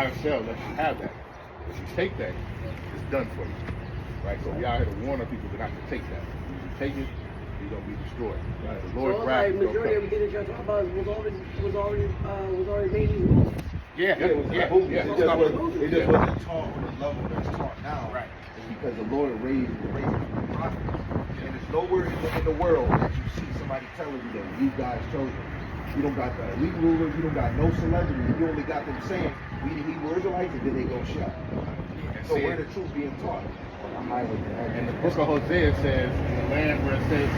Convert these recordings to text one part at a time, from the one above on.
buy or sell unless you have that. If you take that, it's done for you. Right? So we out here to warn our people not to take that. If you take it, you're gonna be destroyed. Right? The Lord's wrath is majority of everything that y'all talk about was already made in Moses. Yeah. It just wasn't taught on the level that's taught now. Right. It's because the Lord raised prophets. And there's nowhere in the world that you see somebody telling you that you guys chosen. You don't got the elite rulers, you don't got no celebrities, you only got them saying, we the Hebrew Israelites, and then they go shout. So where the truth being taught? And the book of Hosea says, in the land where it says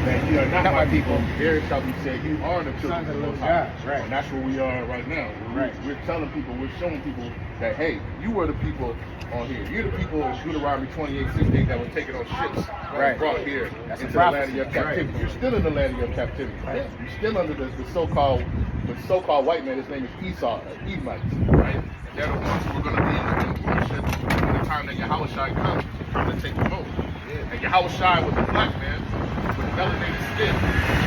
that you are not my people, there shall be said, you are the children of the Most High. Right. And that's where we are right now. We're telling people, we're showing people that, hey, you were the people on here. You're the people in Deuteronomy 28:16 that were taken on ships and brought here into the land of your captivity. You're still in the land of your captivity. You're still under the so-called white man. His name is Esau, Edomites, right? And they're the ones who are going to be in rulership in the time that Yahushua comes to take them over. And Yahushua was a black man with melanated skin,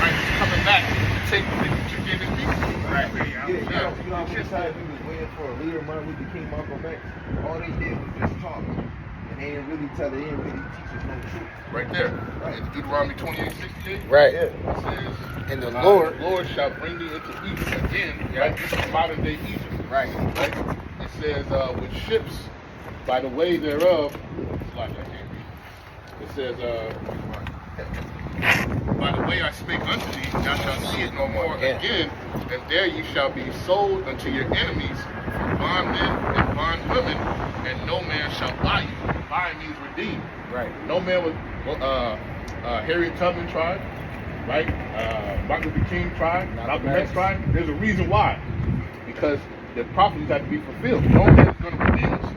right? He's coming back to take to give his people. Right? You know how many times we was waiting for a leader, Martin Luther King, Malcolm X? All they did was just talk. And they didn't really tell, they didn't really teach us no truth. Right there. Right. In Deuteronomy 28:68. Right. It says, and the Lord shall bring thee into Egypt again. Right? This is modern day Egypt. Right. It says, with ships by the way thereof. It says, by the way I spake unto thee, thou shalt see it no more again, and there you shall be sold unto your enemies for bondmen and bondwomen, and no man shall buy you. Buy means redeem. Right. No man was Harriet Tubman tried, right? Martin Luther King tried, Malcolm X tried. There's a reason why. Because the prophecies have to be fulfilled. No man is going to redeem us.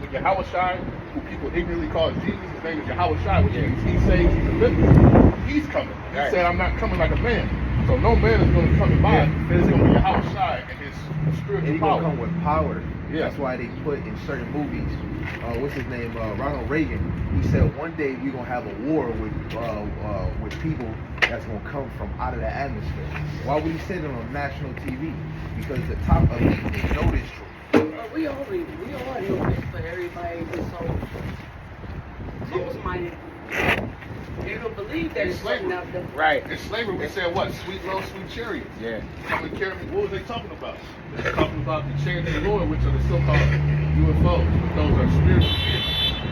With Yahushua, who people ignorantly call Jesus, his name is Yahushua, which means he saves, he delivers. He's coming. He said, I'm not coming like a man. So no man is going to come and buy. It's going to be Yahushua and his spiritual and he's power. Going to come with power. That's why they put in certain movies, what's his name, Ronald Reagan, he said one day we're going to have a war with people that's going to come from out of the atmosphere. Why would he say that on national TV? Because the top elite, they know this truth. We all know this, but everybody is so close-minded. They don't believe that it's slavery. Right. In slavery, we said what? Sweet love, sweet chariots. Yeah. Come and carry me. What was they talking about? They're talking about the chariots of the Lord, which are the so-called UFOs. But those are spiritual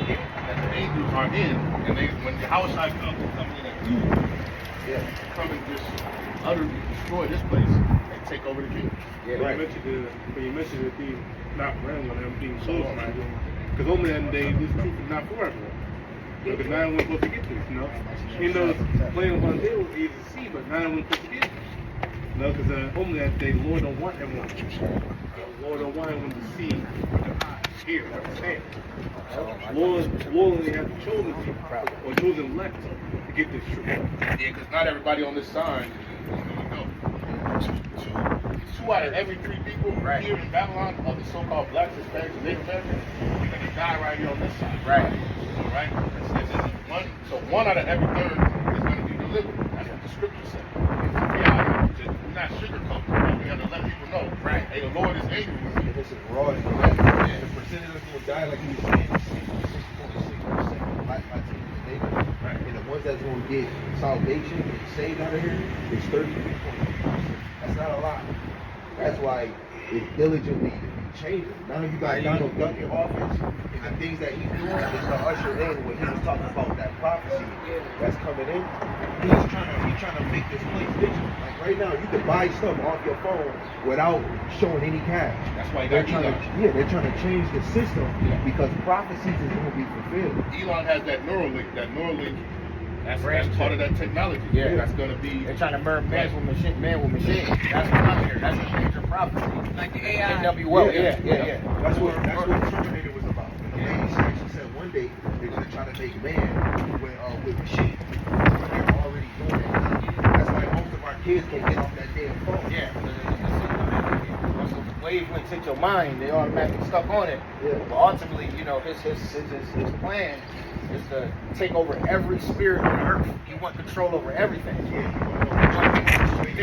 vehicles that the angels are in, and when the house side comes, they come in and come and just utterly destroy this place and take over the kingdom. Yeah, right. When you mentioned it being not random, them being sold, because only that day this truth is not for everyone. Because not everyone's supposed to get this, you know. Even though it's playing on the hill, it's easy to see, but not everyone's supposed to get it. You know, because only that day, the Lord don't want everyone to see. The Lord don't want everyone to see, hear, understand. Lord only has chosen people, or chosen elect to get this truth. Yeah, because not everybody on this sign is going to go. Two out of every three people here in Babylon are the so-called blacks, Hispanics, and Native Americans. They're going to die right here on this side. Right. So one out of every third is going to be delivered. That's what the scripture said. We're not sugarcoating. We have to let people know. Right. Hey, the Lord is angry with you. This is raw. The percentage of people die, like you were saying, is 6.6% black Latinos and Natives. Right. And the ones that's going to get salvation and saved out of here is 33.2%. That's not a lot. That's why it's diligently changing. Now you got Donald Duck in office, and the things that he's doing is to usher in when he was talking about that prophecy that's coming in. He's trying to make this place digital. Like right now, you can buy stuff off your phone without showing any cash. That's why they're trying to change the system because prophecies is going to be fulfilled. Elon has that Neuralink. That's part of that technology. Yeah, that's going to be. They're trying to merge man with machine. That's what I'm hearing. That's a major prophecy. Like the AI. NWO. Yeah. That's what Terminator was about. The lady actually said one day they're going to try to make man with machine. They're already doing it now. That's why most of our kids can't get off that damn phone. Yeah. Once the wavelengths hit your mind, they automatically stuck on it. Yeah. But ultimately, his plan is to take over every spirit on earth. You want control over everything. What you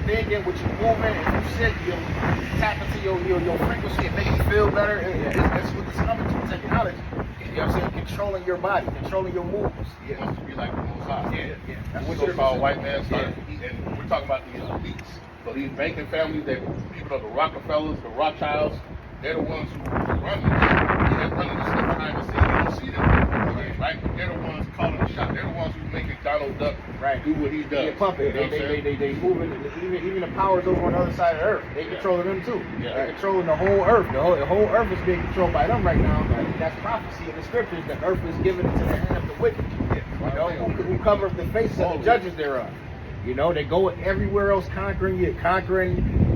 thinking, what you moving, if you sick, you'll tap into your frequency and make you feel better. That's what it's coming to, technology. You know what I'm saying? Controlling your body, controlling your movements. He wants to be like the Most High. That's What what so-called white man started to eat, and we're talking about these elites. So these banking families, that people are the Rockefellers, the Rothschilds, they're the ones who run this. They're running this stuff behind the scenes. You don't see them, right? But they're the ones calling the shot. They're the ones who making Donald Duck do what he does. They pumping. You know what I'm saying? They moving. Even the powers over on the other side of the earth, they controlling them too. Yeah. They're controlling the whole earth. The whole earth is being controlled by them right now. That's prophecy in the scriptures. The earth is given into the hand of the wicked. You know, who cover the faces of the judges thereof. You know, they go everywhere else conquering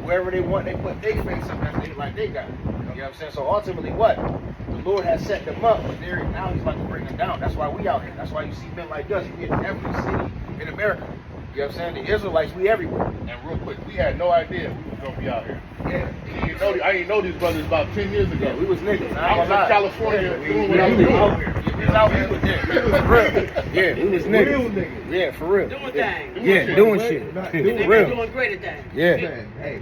wherever they want. They put their face up as they like they got. You know what I'm saying? So ultimately, what? The Lord has set them up, but now He's about to bring them down. That's why we out here. That's why you see men like us. We in every city in America. You know what I'm saying? The Israelites, we everywhere. And real quick, we had no idea we was gonna be out here. I didn't know these brothers about 10 years ago. Yeah, we was niggas. I was in California doing what I was We doing. out here. We was out here. For real. Yeah, we was niggas. Real niggas. Yeah, for real. Doing things. Yeah, doing shit. Not For doing real. Doing greater things. Yeah. Man, hey.